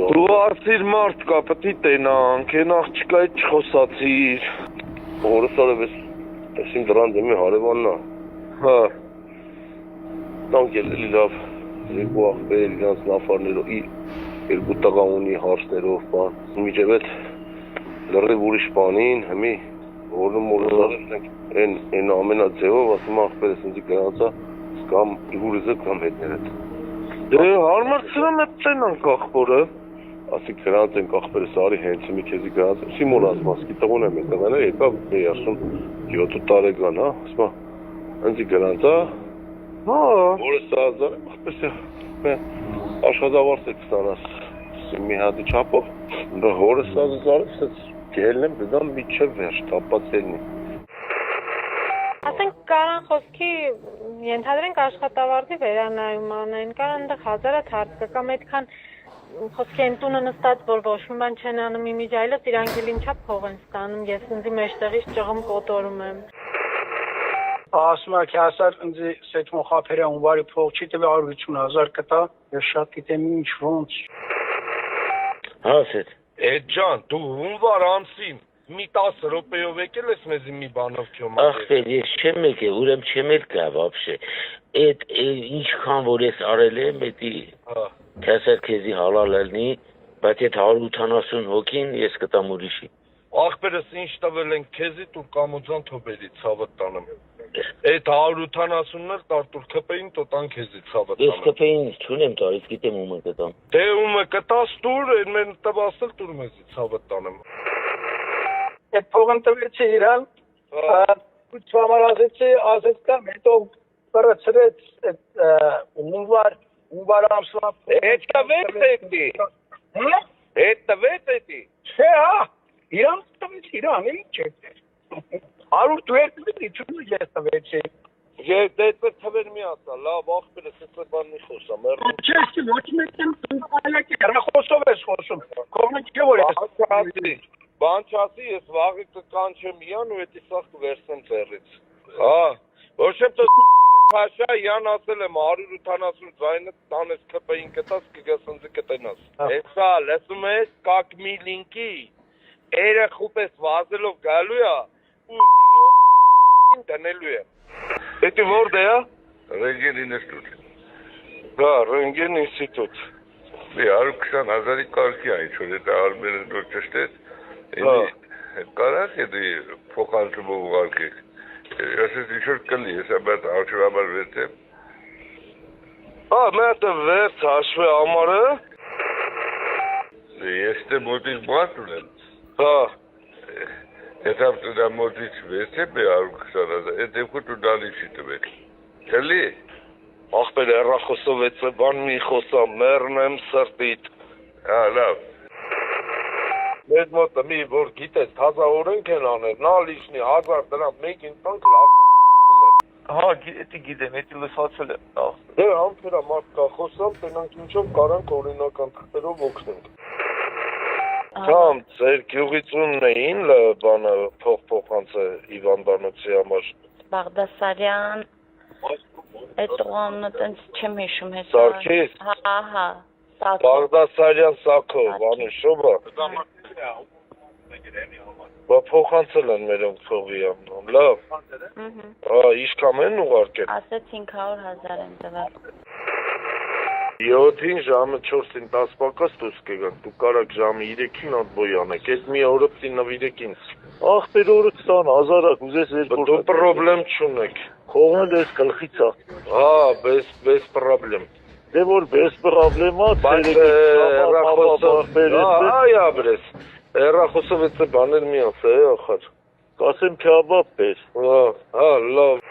Դու ասիր մարդ կա, պետք է տենանք, են աղջիկայից չխոսացիր։ Օրս արևես, ես իմ դրան դեմի հարևանն է։ Հա։ Տանք էլի լավ, երկու աղբեր իրանց նավարներով, երկու տղա ունի հարցներով, բան։ Միջև լրիվ ուրիշ բանին, հիմի օրում արևս են ամենաձևով, ասում աղբերս ինձի գնացա, կամ իհուրիզը կամ հետներդ։ Դե հարմարցրեմ էդ տենանք աղբորը։ Ասիկ գրանց ենք աղբերս արի հենց մի քեզի գրանց, Սիմոն ասմասկի տղոն եմ տղաները եկավ, ասում 7 տարեկան, հա, ասմա, ինձի գրանց, հա։ Որս ազար եմ, աղբերս աշխատավարձ եք ստանաս, մի հատի չապով, դա հորս ազար եմ, գելն եմ, դդամ միջև վերջ, տապած ելնի։ Ասենք կարան խոսքի ենթադրենք աշխատավարձի վերանայում անեն, կարան այնտեղ հազարաթ հարց կա, կամ այդքան խոսքի են տունը նստած, որ ոչ մի բան չեն անում իմիջ այլոց իրանք էլ ինչա փող են ստանում, ես ինձի մեջտեղից ճղում կոտորում եմ։ Ասում եք ասար ինձի սեթմո խափերը ունվարի փող չի տվի 150,000 կտա, ես շատ գիտեմ ինչ ոնց։ Հա սեթ։ Էդ ջան, դու հունվար ամսին մի 10 րոպեով եկել ես մեզ մի բանով քյոմ։ Ախպեր, ես չեմ եկել, ուրեմ չեմ եկա вообще։ Այդ ինչքան որ ես արել եմ, էդի քասեր քեզի հալալ ելնի, բայց այդ 180 հոգին ես կտամ ուրիշի։ Աղբերս ինչ տվել են քեզի դու կամուձան թոբերի ցավը տանեմ։ Այդ 180-ն էլ տարտուր քպեին տոտան քեզի ցավը տանեմ։ Ես քպեին չունեմ տալիս, գիտեմ ում կտամ։ Դե ում կտաս տուր, մեն տվասել տուր մեզի ցավը տանեմ։ Այդ փողն տվեցի իրան, չամարացեցի, ասեց կամ հետո բրացրեց ունվար ամսվա։ Այդ տվեց էդի։ Հա? Այդ տվեց էդի։ Չէ, հա, իրան տվեց իրան, ինչ է։ 102 չունի ես տվեցի։ Ես դեպի թվեր մի ասա, լավ աղբերս էս բան մի խոսամ, Չէ, ոչ մեկն այլակի հեռախոսով ես խոսում։ Կողմը չէ որ ես։ Բան չասի, ես վաղը կկանչեմ Յան ու էդի սաղ կվերցնեմ ձեռից։ Հա, ոչ եմ տո Փաշա Յան ասել եմ 180 ձայնը տանես քպեին կտաս կգաս ինձ կտենաս։ Հեսա, լսում ես, կակ մի լինկի, երեխու պես վազելով գալու է ու դնելու է։ Էդի որդ է, հա։ Ռենգեն ինստիտուտ։ Հա, Ռենգեն ինստիտուտ։ 120,000-ի կարգի է, ինչ-որ դա արմերը դուր ճշտեց, կարաս էդի փոխանցումը ուղարկեք, ես ես ինչ-որ կլի, ես ամատ արջուրամար վերց եմ։ Հա, մետը վերց հաշվե ամարը։ Ես դե մոտից բատ ունեմ։ Հա։ Ես ապտու դա մոտից վերց եմ 120,000, էդ դեպքու դու դալի չի տվեք։ Կլի։ Աղբեր հեռախոսով էց բան մի խոսամ, մեռնեմ սրտիտ։ Հա, լավ։ Մեզ մոտը մի որ գիտես թազա օրենք են աներ, նա լիշնի 1000 դրամ մեկին տանք լավներ։ Հա, էդի գիտեմ, էդի լսացել եմ։ Դե համբերա մարդ կա խոսամ, տենանք ինչով կարանք օրինական թղթերով օգնենք։ Կամ ձեր գյուղից ումն էին բանը փոխանցը Իվան Բանոցի համար։ Բաղդասարյան, այդ տղամը տենց չեմ հիշում հեսա։ Սարգիս։ Հա, Բաղդասարյան Սաքո, Վանիշովը։ Բա փոխանցել են մերոնք փողի ամնում, լավ։ Հա, իշքամ են ուղարկել։ Ասեց 500,000 են տվել։ 7-ին ժամը 4-ին 10 պակաս դուրս կգանք, դու կարաք ժամը 3-ին ատբոյ անեք, էս մի օրը պտի նվիրեք ինձ։ Աղբեր օրը 20 հազարակ, ուզես Դու պրոբլեմ չունեք։ Կողմը դες գլխից է։ Հա, bez պրոբլեմ։ Դե որ bez պրոբլեմա, Բայց հեռախոսով, այ աբրես, հեռախոսով էս բաներ մի ասա, ախար։ Կասեմ քյաբաբ պես։ Հա, լավ։